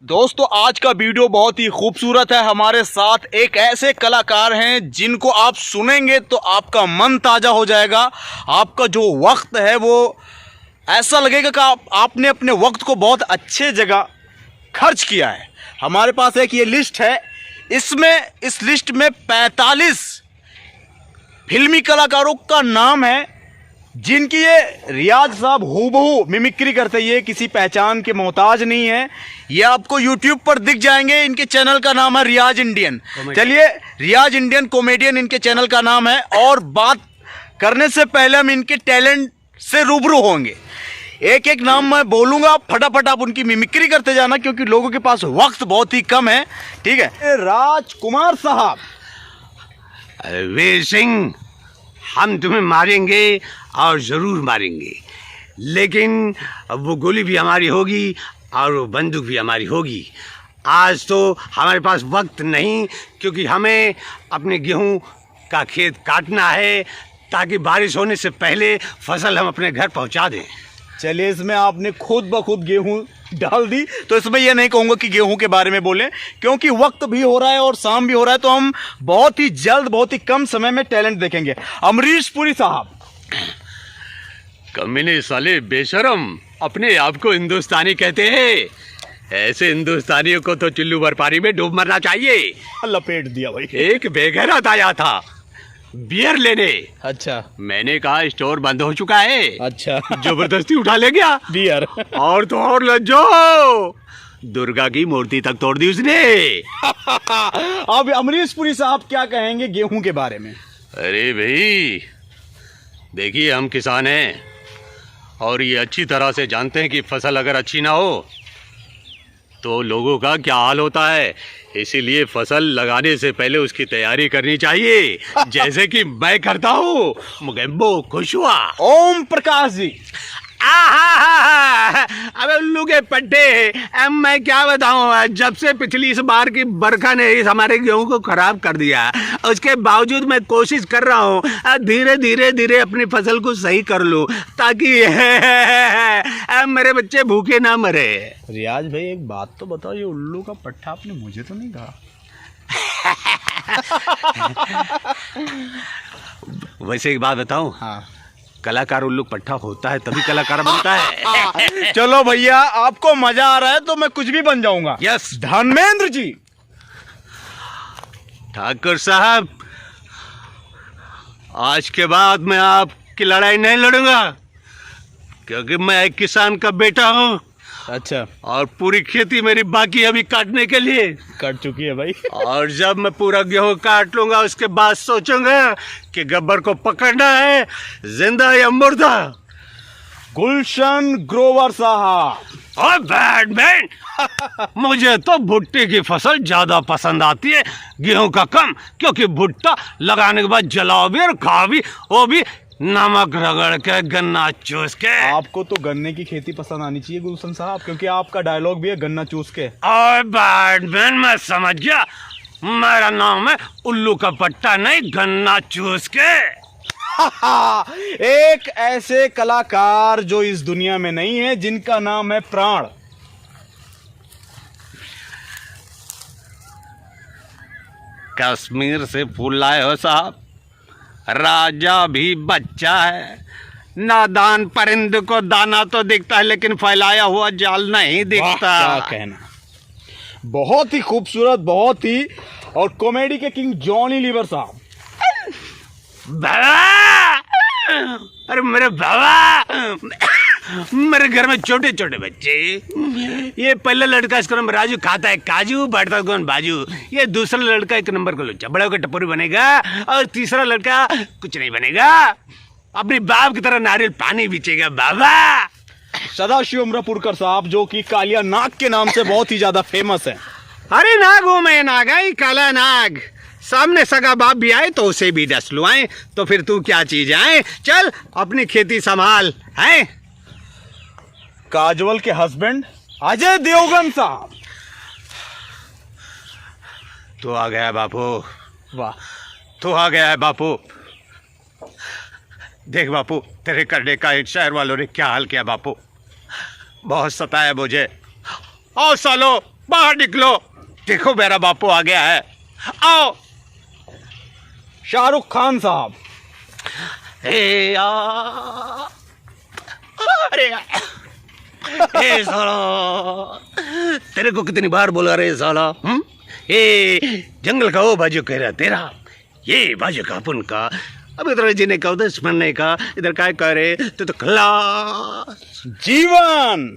दोस्तों आज का वीडियो बहुत ही खूबसूरत है। हमारे साथ एक ऐसे कलाकार हैं जिनको आप सुनेंगे तो आपका मन ताज़ा हो जाएगा। आपका जो वक्त है वो ऐसा लगेगा कि आपने अपने वक्त को बहुत अच्छे जगह खर्च किया है। हमारे पास एक ये लिस्ट है, इस लिस्ट में 45 फिल्मी कलाकारों का नाम है जिनकी ये रियाज साहब हूबहू मिमिक्री करते, ये किसी पहचान के मोहताज नहीं है। ये आपको YouTube पर दिख जाएंगे। इनके चैनल का नाम है रियाज इंडियन। चलिए, रियाज इंडियन कॉमेडियन इनके चैनल का नाम है। और बात करने से पहले हम इनके टैलेंट से रूबरू होंगे। एक एक नाम मैं बोलूंगा, फटाफट आप उनकी मिमिक्री करते जाना क्योंकि लोगों के पास वक्त बहुत ही कम है। ठीक है, राजकुमार साहब। वीर सिंह, हम तुम्हें मारेंगे और ज़रूर मारेंगे, लेकिन वो गोली भी हमारी होगी और वो बंदूक भी हमारी होगी। आज तो हमारे पास वक्त नहीं क्योंकि हमें अपने गेहूं का खेत काटना है ताकि बारिश होने से पहले फसल हम अपने घर पहुंचा दें। चलिए, इसमें आपने खुद ब खुद गेहूं डाल दी तो इसमें यह नहीं कहूंगा कि गेहूं के बारे में बोलें क्योंकि वक्त भी हो रहा है और शाम भी हो रहा है। तो हम बहुत ही जल्द, बहुत ही कम समय में टैलेंट देखेंगे। अमरीश पुरी साहब। कमीने साले बेशरम, अपने आप को हिंदुस्तानी कहते हैं। ऐसे हिंदुस्तानियों को तो चुल्लू भर पानी में डूब मरना चाहिए। लपेट दिया भाई। एक बेगैरत आया था बियर लेने। अच्छा। मैंने कहा स्टोर बंद हो चुका है। अच्छा। जबरदस्ती उठा ले गया बियर। और तो और लज्जो, दुर्गा की मूर्ति तक तोड़ दी उसने। अब अमरीश पुरी साहब क्या कहेंगे गेहूं के बारे में? अरे भाई देखिए, हम किसान हैं और ये अच्छी तरह से जानते हैं कि फसल अगर अच्छी ना हो तो लोगों का क्या हाल होता है। इसीलिए फसल लगाने से पहले उसकी तैयारी करनी चाहिए, जैसे कि मैं करता हूँ। मुगेम्बो खुश हुआ। ओम प्रकाश जी। अबे उल्लू के पट्टे, अब मैं क्या बताऊं, जब से पिछली इस बार की बरखा ने इस हमारे गेहूं को खराब कर दिया, उसके बावजूद मैं कोशिश कर रहा हूं धीरे धीरे धीरे अपनी फसल को सही कर लूं ताकि मेरे बच्चे भूखे ना मरे। रियाज भाई एक बात तो बताओ, ये उल्लू का पट्टा आपने मुझे तो नहीं कहा। वैसे एक बात बताऊं, हाँ, कलाकार उल्लू पट्टा होता है तभी कलाकार बनता है। चलो भैया, आपको मजा आ रहा है तो मैं कुछ भी बन जाऊंगा। यस। धर्मेंद्र जी। ठाकुर साहब, आज के बाद मैं आपकी लड़ाई नहीं लड़ूंगा क्योंकि मैं एक किसान का बेटा हूँ। अच्छा। और पूरी खेती मेरी बाकी अभी काटने के लिए कट चुकी है भाई। और जब मैं पूरा गेहूं काट लूंगा उसके बाद सोचूंगा कि गब्बर को पकड़ना है जिंदा या मुर्दा। गुलशन ग्रोवर साहब। और बैडमैन, मुझे तो भुट्टे की फसल ज्यादा पसंद आती है, गेहूं का कम, क्योंकि भुट्टा लगाने के बाद जलाओ भी और खाओ भी, वो भी नमक रगड़ के, गन्ना चूस के। आपको तो गन्ने की खेती पसंद आनी चाहिए गुलशन साहब, क्योंकि आपका डायलॉग भी है गन्ना चूस के। और बैडमैन, मैं समझ गया, मेरा नाम है उल्लू का पट्टा नहीं, गन्ना चूस के। एक ऐसे कलाकार जो इस दुनिया में नहीं है जिनका नाम है प्राण। कश्मीर से फूल लाए हो साहब, राजा भी बच्चा है। नादान परिंद को दाना तो दिखता है लेकिन फैलाया हुआ जाल नहीं दिखता। क्या कहना, बहुत ही खूबसूरत, बहुत ही। और कॉमेडी के किंग जॉनी लीवर साहब। बाबा, अरे मेरे बाबा, मेरे घर में छोटे छोटे बच्चे, ये पहला लड़का इसका नाम राजू, खाता है काजू, बैठता कौन बाजू। ये दूसरा लड़का एक नंबर का लुच्चा, बड़ा होकर टपोरी बनेगा। और तीसरा लड़का कुछ नहीं बनेगा, अपने बाप की तरह नारियल पानी बीचेगा। बाबा सदाशिव अमरापुरकर साहब, जो कि कालिया नाग के नाम से बहुत ही ज्यादा फेमस है। अरे नाग हूं मैं, नाग है काला नाग। सामने सगा बाप भी आए तो उसे भी डस लुआए, तो फिर तू क्या चीज आए। चल अपनी खेती संभाल। है काजोल के हस्बैंड अजय देवगन साहब। तू आ गया बापू, वाह, तू आ गया है बापू। देख बापू, तेरे करने का इन शहर वालों ने क्या हाल किया बापू, बहुत सताया मुझे। और सालो बाहर निकलो, देखो मेरा बापू आ गया है, आओ। शाहरुख खान साहब। ए आ, अरे ए साला, तेरे को कितनी बार बोला रे साला, ए जंगल का वो बाजू कह रहा तेरा, ये बाजू का अपन का, अब इधर जीने का उधर मरने का, इधर काय करे तो खलास जीवन।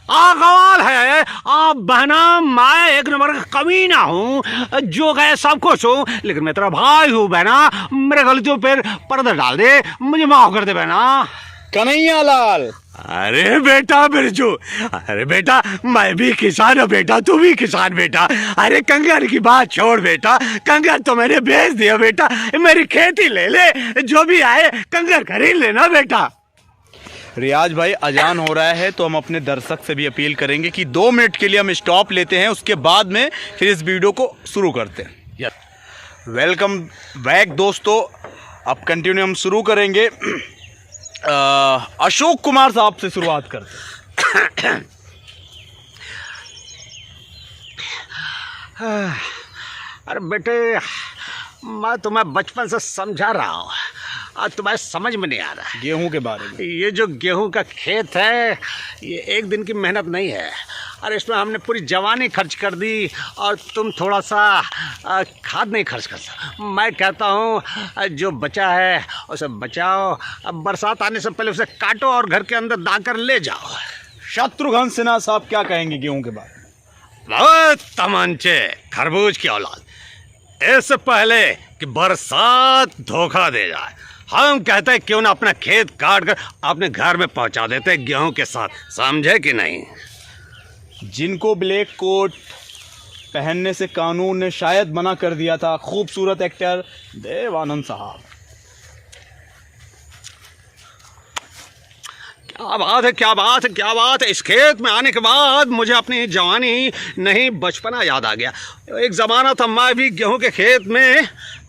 कमाल है। आप बहना, मैं एक नंबर का कमीना हूँ, जो गए सब कुछ हूँ, लेकिन मैं तेरा भाई हूँ बहना, मेरे गलतियों पर पर्दा डाल दे, मुझे माफ कर दे बहना। कन्हैया लाल। अरे बेटा बिरजू, अरे बेटा मैं भी किसान हूँ बेटा, तू भी किसान बेटा। अरे कंगार की बात छोड़ बेटा, कंगार तो मैंने बेच दिया बेटा, मेरी खेती ले ले, जो भी आए कंगार खरीद लेना बेटा। रियाज भाई अजान हो रहा है, तो हम अपने दर्शक से भी अपील करेंगे कि 2 मिनट के लिए हम स्टॉप लेते हैं, उसके बाद में फिर इस वीडियो को शुरू करते हैं। वेलकम बैक दोस्तों, अब कंटिन्यू हम शुरू करेंगे। अशोक कुमार साहब से शुरुआत करते हैं। अरे बेटे, मैं तुम्हें बचपन से समझा रहा हूँ, आज तुम्हें समझ में नहीं आ रहा है। गेहूं के बारे में। ये जो गेहूं का खेत है, ये एक दिन की मेहनत नहीं है। अरे इसमें हमने पूरी जवानी खर्च कर दी, और तुम थोड़ा सा खाद नहीं खर्च कर सकते। मैं कहता हूँ जो बचा है उसे बचाओ, अब बरसात आने से पहले उसे काटो और घर के अंदर दाकर ले जाओ। शत्रुघ्न सिन्हा साहब क्या कहेंगे गेहूं के बारे में? बहुत तमंचे खरबूज की औलाद, इससे पहले कि बरसात धोखा दे जाए, हम कहते हैं क्यों ना अपना खेत काट कर अपने घर में पहुंचा देते हैं गेहूं के साथ, समझे कि नहीं? जिनको ब्लैक कोट पहनने से कानून ने शायद मना कर दिया था, खूबसूरत एक्टर देवानंद साहब। क्या बात है, क्या बात है, क्या बात है। इस खेत में आने के बाद मुझे अपनी जवानी नहीं बचपना याद आ गया। एक ज़माना था मैं भी गेहूं के खेत में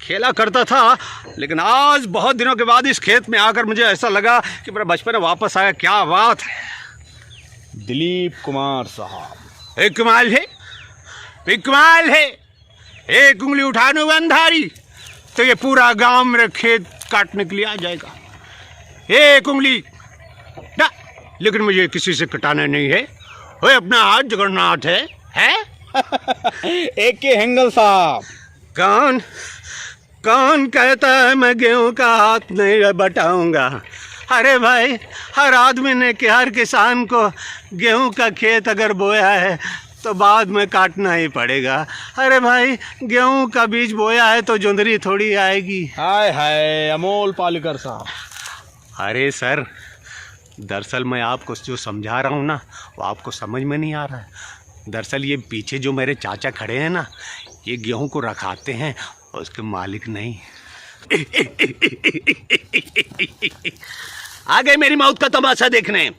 खेला करता था, लेकिन आज बहुत दिनों के बाद इस खेत में आकर मुझे ऐसा लगा कि मेरा बचपन वापस आया। क्या बात है। दिलीप कुमार साहब। एक कमाल है, एक कमाल है। एक उंगली उठाने में अंधारी तो ये पूरा गांव मेरे खेत काटने के लिए आ जाएगा। एक उंगली ना, लेकिन मुझे किसी से कटाना नहीं है, वो अपना हाथ जगन्नाथ है? एक के हेंगल साहब। कौन कौन कहता है मैं गेहूं का हाथ नहीं बटाऊंगा? अरे भाई, हर आदमी ने कि हर किसान को गेहूं का खेत अगर बोया है तो बाद में काटना ही पड़ेगा। अरे भाई, गेहूं का बीज बोया है तो जुंदरी थोड़ी आएगी। हाय हाय, अमोल पालेकर साहब। अरे सर, दरअसल मैं आपको जो समझा रहा हूँ ना, वो आपको समझ में नहीं आ रहा है। दरअसल ये पीछे जो मेरे चाचा खड़े हैं ना, ये गेहूं को रखाते हैं, उसके मालिक नहीं। आ गए मेरी मौत का तमाशा देखने।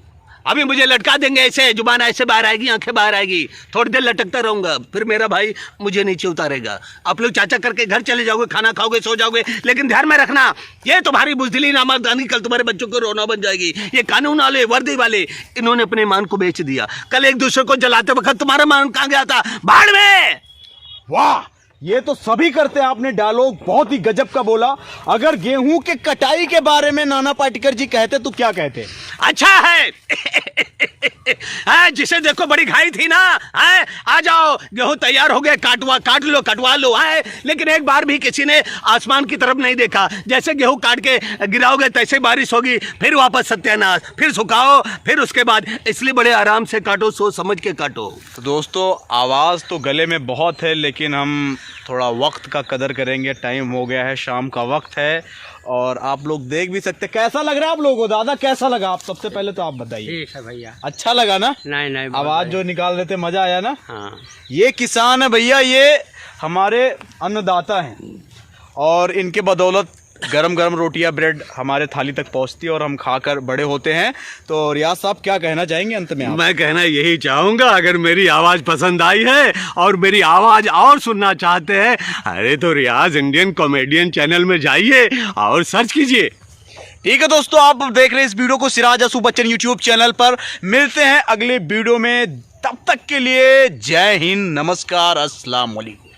अभी मुझे लटका देंगे, ऐसे जुबान ऐसे बाहर आएगी, आंखें बाहर आएगी, थोड़ी देर लटकता रहूंगा, फिर मेरा भाई मुझे नीचे उतारेगा। आप लोग चाचा करके घर चले जाओगे, खाना खाओगे, सो जाओगे, लेकिन ध्यान में रखना, ये तुम्हारी बुजदिली नामर्दानी कल तुम्हारे बच्चों को रोना बन जाएगी। ये कानून वाले, वर्दी वाले, इन्होंने अपने ईमान को बेच दिया। कल एक दूसरे को जलाते वक्त तुम्हारा मान कहाँ गया था? बाढ़ में। वाह, ये तो सभी करते हैं। आपने डायलॉग बहुत ही गजब का बोला। अगर गेहूं के कटाई के बारे में नाना पाटेकर जी कहते तो क्या कहते? अच्छा है। जिसे देखो बड़ी घाई थी ना, आ जाओ, गेहूं तैयार हो गए, काट लो, कटवा लो। लेकिन एक बार भी किसी ने आसमान की तरफ नहीं देखा। जैसे गेहूं काट के गिराओगे तैसे बारिश होगी, फिर वापस सत्यानाश, फिर सुखाओ, फिर उसके बाद। इसलिए बड़े आराम से काटो, सोच समझ के काटो। तो दोस्तों, आवाज़ तो गले में बहुत है, लेकिन हम थोड़ा वक्त का कदर करेंगे। टाइम हो गया है, शाम का वक्त है, और आप लोग देख भी सकते। कैसा लग रहा है आप लोगों को? दादा कैसा लगा? आप सबसे पहले तो आप बताइए। ठीक है भैया। अच्छा लगा ना? नहीं आवाज जो निकाल रहे थे, मजा आया ना? हाँ। ये किसान है भैया, ये हमारे अन्नदाता हैं, और इनके बदौलत गरम गरम रोटियां, ब्रेड हमारे थाली तक पहुंचती है और हम खाकर बड़े होते हैं। तो रियाज साहब क्या कहना चाहेंगे अंत में आप? मैं कहना यही चाहूंगा, अगर मेरी आवाज पसंद आई है और मेरी आवाज और सुनना चाहते हैं, अरे तो रियाज इंडियन कॉमेडियन चैनल में जाइए और सर्च कीजिए। ठीक है दोस्तों, आप देख रहे हैं इस वीडियो को सिराज असू बच्चन यूट्यूब चैनल पर। मिलते हैं अगले वीडियो में, तब तक के लिए जय हिंद, नमस्कार, अस्सलाम वालेकुम।